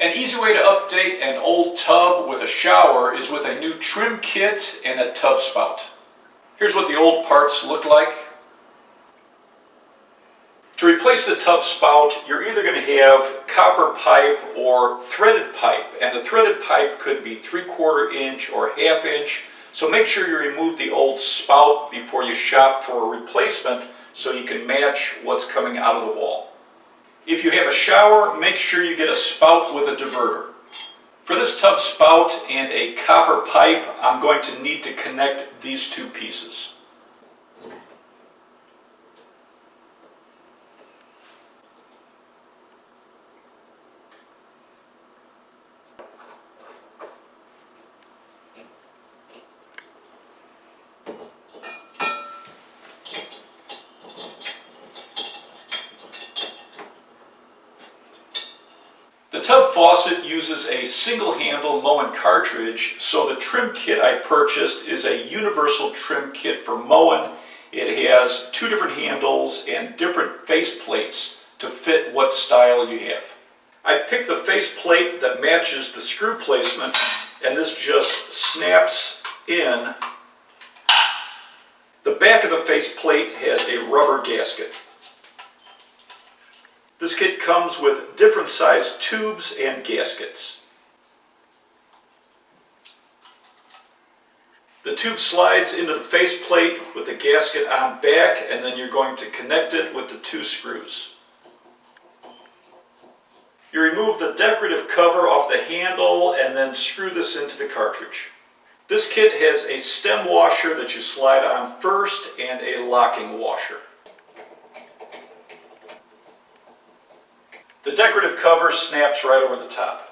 An easy way to update an old tub with a shower is with a new trim kit and a tub spout. Here's what the old parts look like. To replace the tub spout, you're either going to have copper pipe or threaded pipe, and the threaded pipe could be 3/4 inch or 1/2 inch, so make sure you remove the old spout before you shop for a replacement so you can match what's coming out of the wall. If you have a shower, make sure you get a spout with a diverter. For this tub spout and a copper pipe, I'm going to need to connect these two pieces. The tub faucet uses a single handle Moen cartridge, so the trim kit I purchased is a universal trim kit for Moen. It has 2 different handles and different face plates to fit what style you have. I picked the face plate that matches the screw placement, and this just snaps in. The back of the face plate has a rubber gasket. This kit comes with different size tubes and gaskets. The tube slides into the face plate with the gasket on back, and then you're going to connect it with the 2 screws. You remove the decorative cover off the handle and then screw this into the cartridge. This kit has a stem washer that you slide on first and a locking washer. The decorative cover snaps right over the top.